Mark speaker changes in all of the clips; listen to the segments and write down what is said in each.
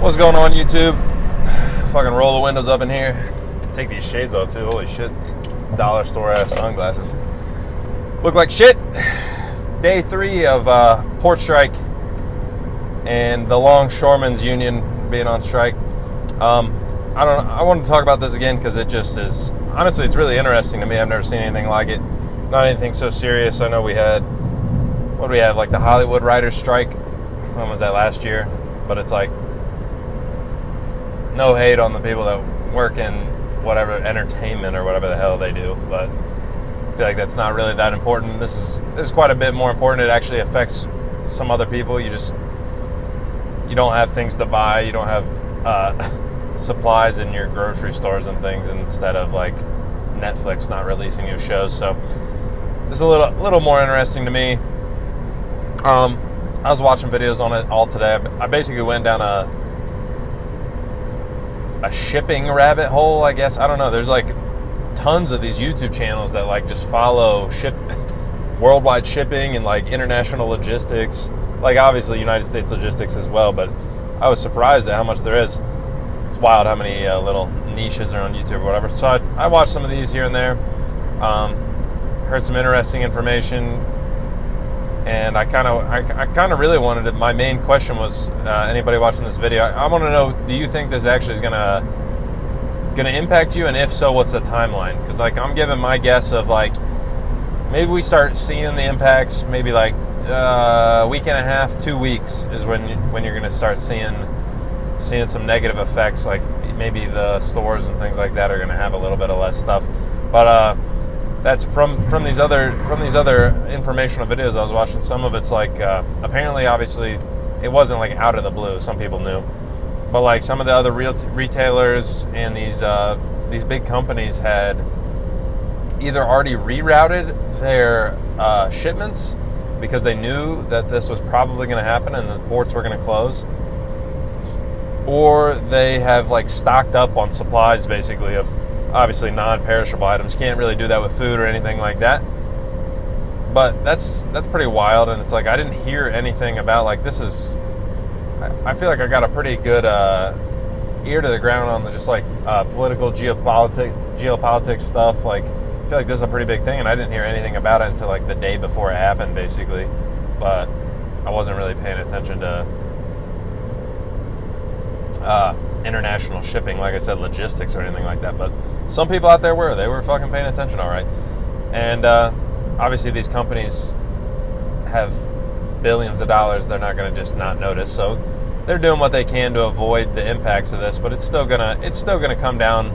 Speaker 1: What's going on, YouTube? Fucking roll the windows up in here. Take these shades off too. Holy shit. Dollar store ass sunglasses. Look like shit. Day 3 of port strike and the Longshoremen's Union being on strike. I wanted to talk about this again because it just is, honestly, it's really interesting to me. I've never seen anything like it. Not anything so serious. I know we had, what do we have, like the Hollywood writers strike? When was that, last year? But it's like, no hate on the people that work in whatever entertainment or whatever the hell they do, but I feel like that's not really that important. This is quite a bit more important. It actually affects some other people. You don't have things to buy. You don't have supplies in your grocery stores and things, instead of like Netflix not releasing new shows. So it's a little more interesting to me. I was watching videos on it all today. I basically went down a shipping rabbit hole, I guess. I don't know. There's like tons of these YouTube channels that like just follow worldwide shipping and like international logistics. Like obviously United States logistics as well, but I was surprised at how much there is. It's wild how many little niches are on YouTube or whatever. So I watched some of these here and there. Heard some interesting information. And I kind of really wanted it. My main question was, anybody watching this video, I want to know, do you think this actually is gonna impact you? And if so, what's the timeline? Because like I'm giving my guess of like, maybe we start seeing the impacts, maybe like a week and a half, 2 weeks is when you're gonna start seeing some negative effects. Like maybe the stores and things like that are gonna have a little bit of less stuff. But that's from these other informational videos I was watching. Some of it's like apparently, obviously, it wasn't like out of the blue. Some people knew, but like some of the other retailers and these big companies had either already rerouted their shipments because they knew that this was probably going to happen and the ports were going to close, or they have like stocked up on supplies, basically, of obviously non-perishable items. Can't really do that with food or anything like that. But that's pretty wild. And it's like, I didn't hear anything about like, this is, I feel like I got a pretty good ear to the ground on the just like political geopolitics stuff. Like I feel like this is a pretty big thing, and I didn't hear anything about it until like the day before it happened, basically. But I wasn't really paying attention to international shipping, like I said, logistics or anything like that. But some people out there they were fucking paying attention, all right. And obviously these companies have billions of dollars. They're not going to just not notice, so they're doing what they can to avoid the impacts of this. But it's still gonna come down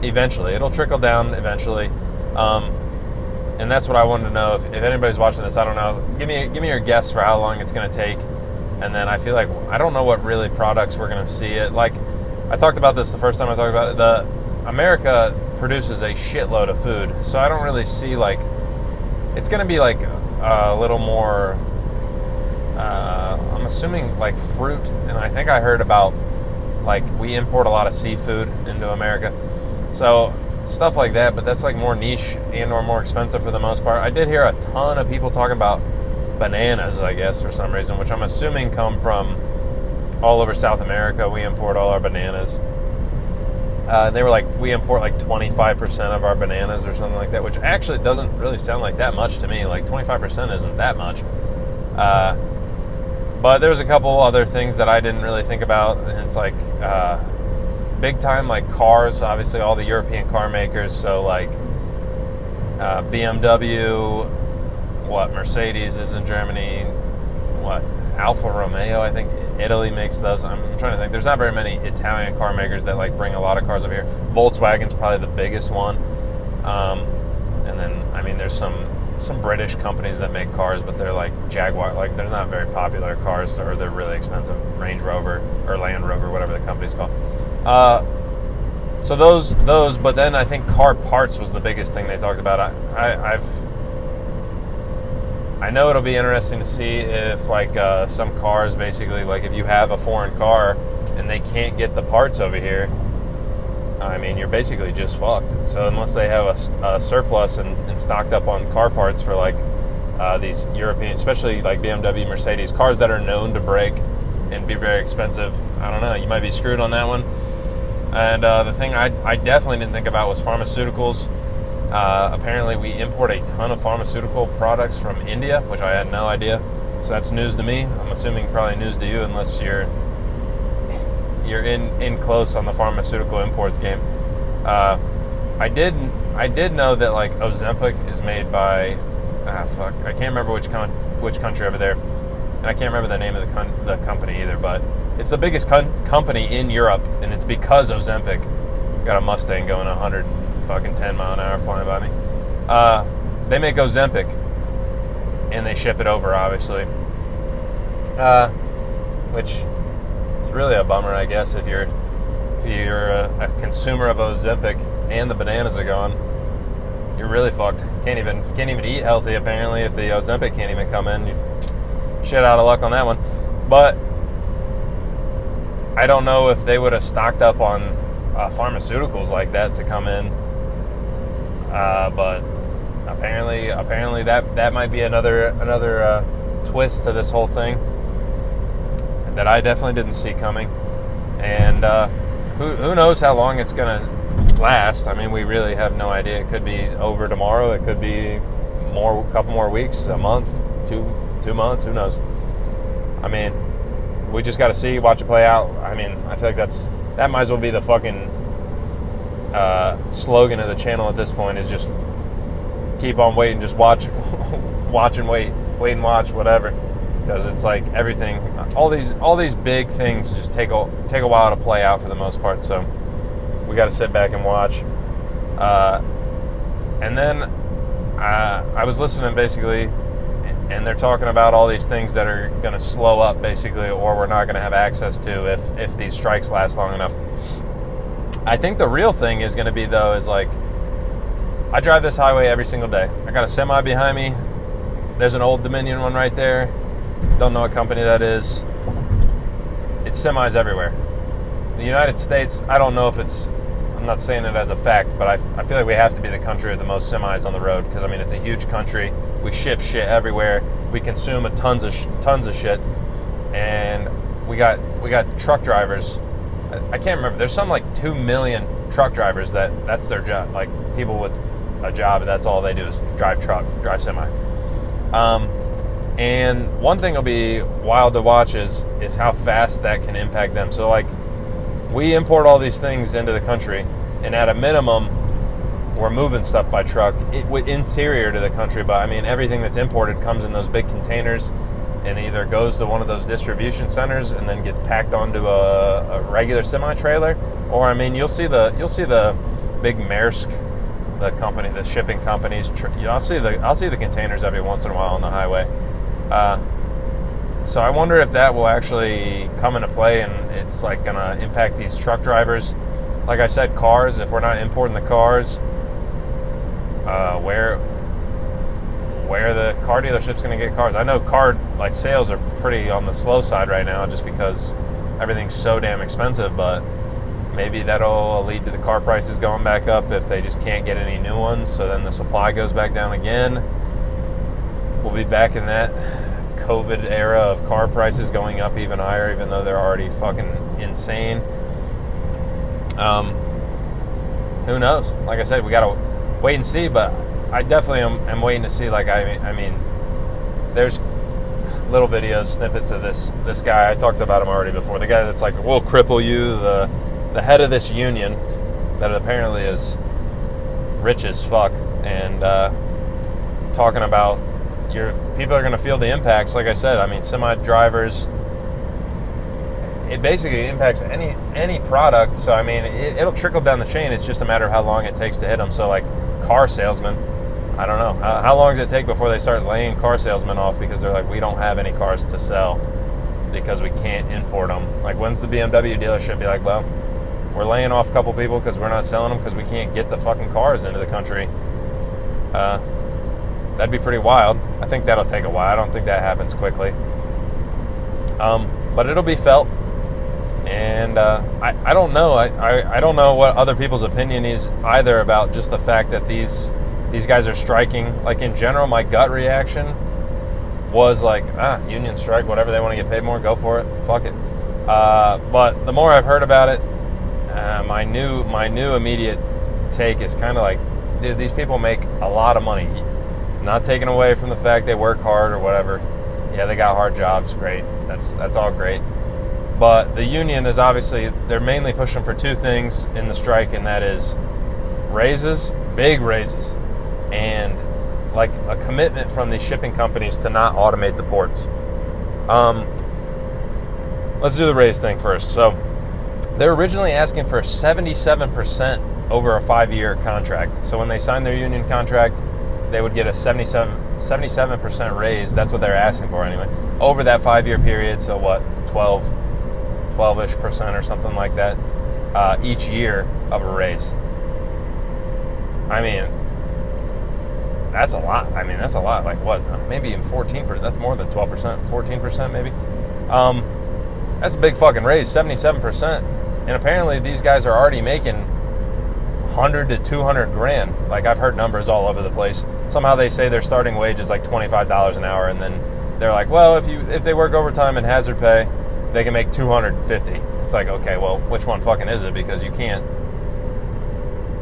Speaker 1: eventually. It'll trickle down eventually. And that's what I wanted to know. If anybody's watching this, I don't know, give me your guess for how long it's going to take. And then I feel like, I don't know what really products we're going to see it. Like, I talked about this the first time I talked about it. America produces a shitload of food. So I don't really see, like, it's going to be like a little more, I'm assuming like fruit. And I think I heard about, like, we import a lot of seafood into America. So stuff like that, but that's like more niche and or more expensive for the most part. I did hear a ton of people talking about bananas, I guess, for some reason, which I'm assuming come from all over South America. We import all our bananas. They were like, we import like 25% of our bananas or something like that, which actually doesn't really sound like that much to me. Like 25% isn't that much. But there was a couple other things that I didn't really think about, and it's like big time, like cars. Obviously, all the European car makers. So like BMW. What Mercedes is in Germany, what Alfa Romeo, I think Italy makes those. I'm trying to think. There's not very many Italian car makers that like bring a lot of cars over here. Volkswagen's probably the biggest one, and then I mean there's some British companies that make cars, but they're like Jaguar, like they're not very popular cars, or they're really expensive. Range Rover or Land Rover, whatever the company's called. So those, but then I think car parts was the biggest thing they talked about. I know it'll be interesting to see if like some cars, basically, like if you have a foreign car and they can't get the parts over here, I mean, you're basically just fucked. So unless they have a surplus and stocked up on car parts for like these European, especially like BMW, Mercedes, cars that are known to break and be very expensive. I don't know. You might be screwed on that one. And the thing I definitely didn't think about was pharmaceuticals. Apparently, we import a ton of pharmaceutical products from India, which I had no idea. So that's news to me. I'm assuming probably news to you, unless you're in close on the pharmaceutical imports game. I did know that like Ozempic is made by I can't remember which country over there, and I can't remember the name of the company either. But it's the biggest company in Europe, and it's because Ozempic. Got a Mustang going 110 mile an hour flying by me. They make Ozempic, and they ship it over, obviously. Which is really a bummer, I guess, if you're a consumer of Ozempic and the bananas are gone. You're really fucked. Can't even eat healthy, apparently, if the Ozempic can't even come in. You're shit out of luck on that one. But I don't know if they would have stocked up on pharmaceuticals like that to come in. But apparently that might be another twist to this whole thing that I definitely didn't see coming. And who knows how long it's gonna last. I mean, we really have no idea. It could be over tomorrow. It could be a couple more weeks, a month, two months. Who knows? I mean, we just got to see, watch it play out. I mean, I feel like that might as well be the fucking slogan of the channel at this point, is just keep on waiting, just watch and wait and watch, whatever. Because it's like everything, all these big things just take a while to play out for the most part. So we got to sit back and watch. And then I was listening basically, and they're talking about all these things that are going to slow up basically, or we're not going to have access to if these strikes last long enough. I think the real thing is going to be, though, is like, I drive this highway every single day. I got a semi behind me. There's an Old Dominion one right there. Don't know what company that is. It's semis everywhere. The United States, I don't know if I'm not saying it as a fact, but I feel like we have to be the country with the most semis on the road, because I mean, it's a huge country. We ship shit everywhere. We consume tons of shit, and we got truck drivers. I can't remember. There's some like 2 million truck drivers that's their job. Like people with a job, that's all they do is drive semi. And one thing will be wild to watch is how fast that can impact them. So like, we import all these things into the country, and at a minimum, we're moving stuff by truck interior to the country. But I mean, everything that's imported comes in those big containers, and either goes to one of those distribution centers and then gets packed onto a regular semi trailer, or I mean, you'll see the big Maersk, the company, the shipping companies. I'll see the containers every once in a while on the highway. So I wonder if that will actually come into play, and it's like gonna impact these truck drivers. Like I said, cars. If we're not importing the cars, where the car dealership's gonna get cars? I know car like sales are pretty on the slow side right now, just because everything's so damn expensive. But maybe that'll lead to the car prices going back up if they just can't get any new ones. So then the supply goes back down again. We'll be back in that COVID era of car prices going up even higher, even though they're already fucking insane. Who knows? Like I said, we gotta wait and see. But I definitely am waiting to see. Like I mean, there's little videos, snippets of this guy. I talked about him already before. The guy that's like, we'll cripple you. The head of this union that apparently is rich as fuck, and talking about people are going to feel the impacts. Like I said, I mean, semi drivers, it basically impacts any product. So I mean, it'll trickle down the chain. It's just a matter of how long it takes to hit them. So like car salesmen, I don't know, how long does it take before they start laying car salesmen off because they're like, we don't have any cars to sell because we can't import them. Like, when's the BMW dealership be like, well, we're laying off a couple people because we're not selling them because we can't get the fucking cars into the country? That'd be pretty wild. I think that'll take a while. I don't think that happens quickly. But it'll be felt. And I don't know. I don't know what other people's opinion is either about just the fact that these guys are striking. Like, in general, my gut reaction was like, union strike, whatever, they want to get paid more, go for it, fuck it. But the more I've heard about it, my new immediate take is kind of like, dude, these people make a lot of money. Not taking away from the fact they work hard or whatever. Yeah, they got hard jobs, great. That's all great. But the union is obviously, they're mainly pushing for two things in the strike, and that is raises, big raises, and like a commitment from these shipping companies to not automate the ports. Let's do the raise thing first. So they're originally asking for 77% over a 5-year contract. So when they signed their union contract, they would get a 77% raise. That's what they're asking for anyway, over that 5-year period. So what, 12-ish% or something like that, each year of a raise. I mean, that's a lot. That's a lot. Like what? Maybe even 14%. That's more than 12%. 14% maybe. That's a big fucking raise. 77%. And apparently these guys are already making 100 to 200 grand. Like, I've heard numbers all over the place. Somehow they say their starting wage is like $25 an hour, and then they're like, well, if they work overtime and hazard pay, they can make 250. It's like, okay, well, which one fucking is it? Because you can't.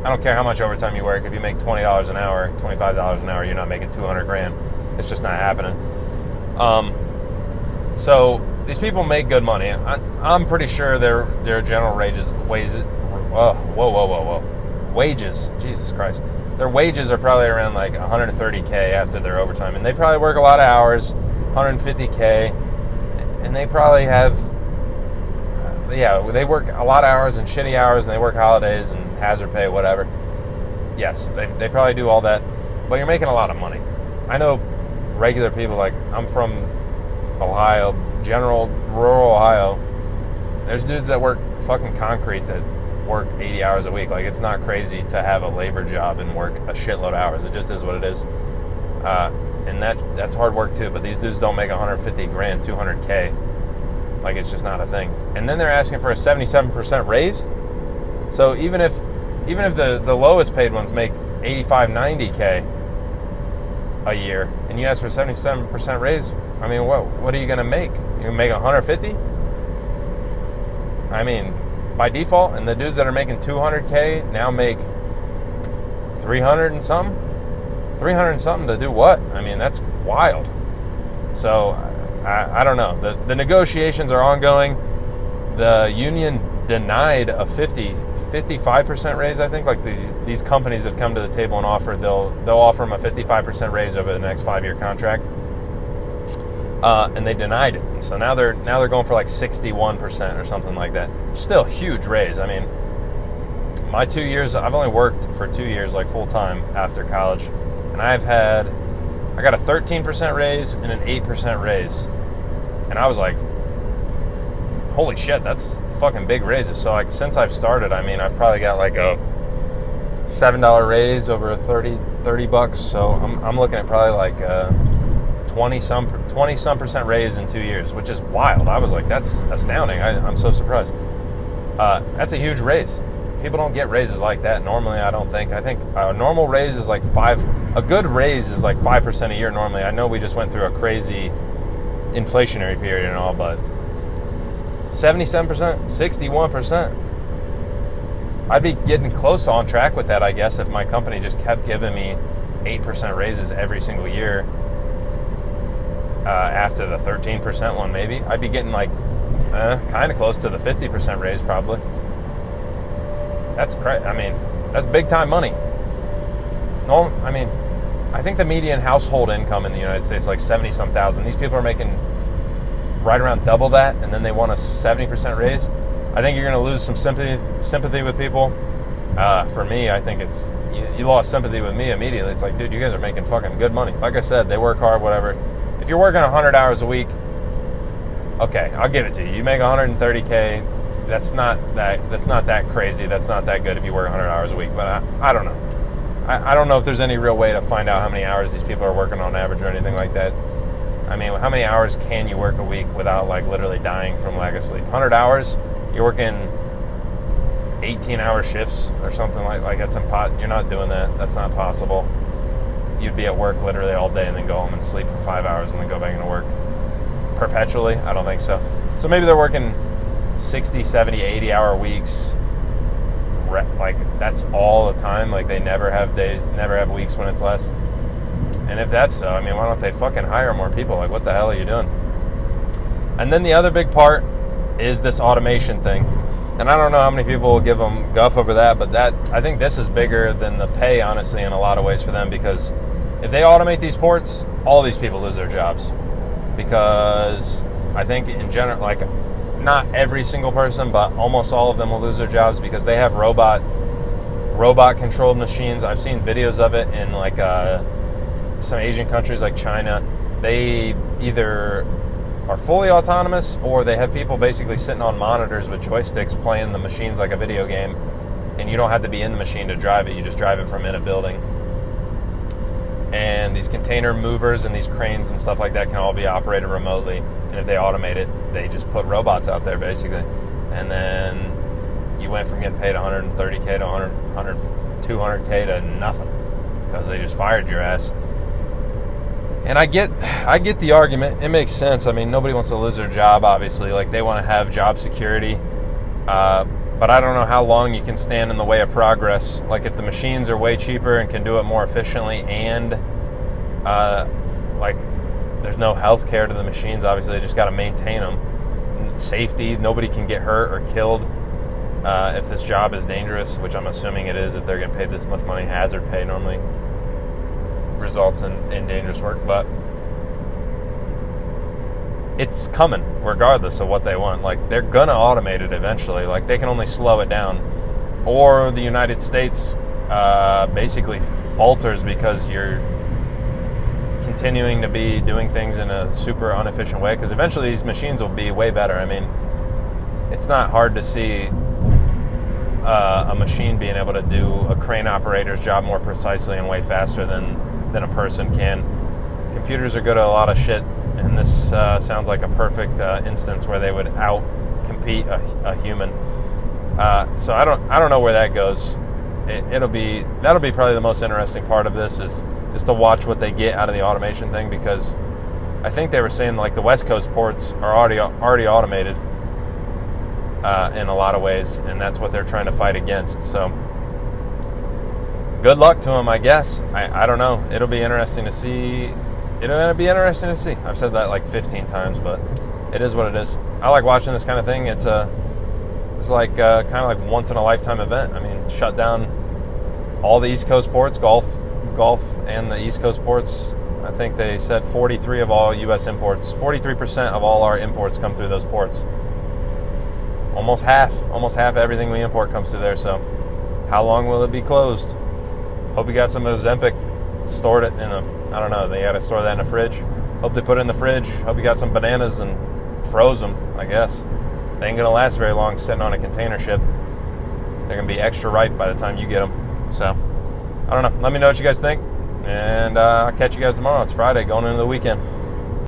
Speaker 1: I don't care how much overtime you work. If you make $20 an hour, $25 an hour, you're not making 200 grand. It's just not happening. So these people make good money. I'm pretty sure their general wages. Wages. Jesus Christ. Their wages are probably around like $130K after their overtime, and they probably work a lot of hours, $150K, and they probably have. They work a lot of hours and shitty hours, and they work holidays and hazard pay, whatever. Yes, they probably do all that, but you're making a lot of money. I know regular people, like, I'm from Ohio, rural Ohio. There's dudes that work fucking concrete that work 80 hours a week. Like, it's not crazy to have a labor job and work a shitload of hours. It just is what it is. And that's hard work too, but these dudes don't make 150 grand, 200K. Like, it's just not a thing. And then they're asking for a 77% raise. So even if the lowest paid ones make 85, 90K a year, and you ask for 77% raise, I mean, what are you going to make? You're going to make 150? I mean, by default, and the dudes that are making 200K now make 300 and something? 300 and something to do what? I mean, that's wild. So I don't know. The negotiations are ongoing. The union denied a 55% raise, I think. Like, these companies have come to the table and offered they'll offer them a 55% raise over the next 5-year contract, and they denied it. So now they're going for like 61% or something like that. Still a huge raise. I mean, my 2 years, I've only worked for 2 years like full time after college, and I got a 13% raise and an 8% raise, and I was like, holy shit, that's fucking big raises. So like, since I've started, I mean, I've probably got like a $7 raise over a 30 bucks. So I'm looking at probably like a 20 some percent raise in 2 years, which is wild. I was like, that's astounding. I'm so surprised. That's a huge raise. People don't get raises like that normally. I think a normal raise is like a good raise is like 5% a year normally. I know we just went through a crazy inflationary period and all, but 77%, 61%. I'd be getting close to on track with that, I guess, if my company just kept giving me 8% raises every single year. After the 13% one, maybe I'd be getting like kind of close to the 50% raise, probably. That's crazy. I mean, that's big time money. No, I mean, I think the median household income in the United States is like 70-some thousand. These people are making right around double that, and then they want a 70% raise. I think you're going to lose some sympathy with people. For me, I think it's you lost sympathy with me immediately. It's like, dude, you guys are making fucking good money. Like I said, they work hard, whatever. If you're working 100 hours a week, okay, I'll give it to you. You make 130K. That's not that crazy. That's not that good if you work 100 hours a week. But I don't know. I don't know if there's any real way to find out how many hours these people are working on average or anything like that. I mean, how many hours can you work a week without like literally dying from lack of sleep? 100 hours, you're working 18-hour shifts or something like that's impossible. You're not doing that. That's not possible. you'd be at work literally all day and then go home and sleep for 5 hours and then go back into work perpetually? I don't think so. So maybe they're working 60, 70, 80 hour weeks. Like, that's all the time. Like, they never have days, never have weeks when it's less. And if that's so, I mean, why don't they fucking hire more people? Like, what the hell are you doing? And then the other big part is this automation thing. And I don't know how many people will give them guff over that, but I think this is bigger than the pay, honestly, in a lot of ways for them, because if they automate these ports, all these people lose their jobs. Because I think in general, like, not every single person, but almost all of them will lose their jobs because they have robot controlled machines. I've seen videos of it in like some Asian countries like China. They either are fully autonomous or they have people basically sitting on monitors with joysticks playing the machines like a video game, and you don't have to be in the machine to drive it. You just drive it from in a building. And these container movers and these cranes and stuff like that can all be operated remotely. And if they automate it, they just put robots out there basically. And then you went from getting paid $130K to 200K to nothing because they just fired your ass. And I get the argument. It makes sense. I mean, nobody wants to lose their job, obviously. Like, they want to have job security. But I don't know how long you can stand in the way of progress. Like, if the machines are way cheaper and can do it more efficiently, and like, there's no health care to the machines, obviously, they just got to maintain them. Safety, nobody can get hurt or killed if this job is dangerous, which I'm assuming it is if they're getting paid this much money. Hazard pay normally results in dangerous work, but it's coming regardless of what they want. Like, they're gonna automate it eventually. Like, they can only slow it down, or the United States basically falters because you're continuing to be doing things in a super inefficient way, because eventually these machines will be way better. I mean, it's not hard to see a machine being able to do a crane operator's job more precisely and way faster than a person can. Computers are good at a lot of shit, and this sounds like a perfect instance where they would out-compete a human. So I don't know where that goes. That'll be probably the most interesting part of this is to watch what they get out of the automation thing, because I think they were saying like the West Coast ports are already automated in a lot of ways, and that's what they're trying to fight against. So good luck to them, I guess. I don't know. It'll be interesting to see. It'll be interesting to see. I've said that like 15 times, but it is what it is. I like watching this kind of thing. It's like kind of like once in a lifetime event. I mean, shut down all the East Coast ports, golf and the East Coast ports. I think they said 43 of all U.S. imports, 43% of all our imports come through those ports. Almost half everything we import comes through there. So how long will it be closed? Hope you got some Ozempic stored it in I don't know, they got to store that in the fridge. Hope they put it in the fridge. Hope you got some bananas and froze them, I guess. They ain't going to last very long sitting on a container ship. They're going to be extra ripe by the time you get them. So, I don't know. Let me know what you guys think. And I'll catch you guys tomorrow. It's Friday, going into the weekend.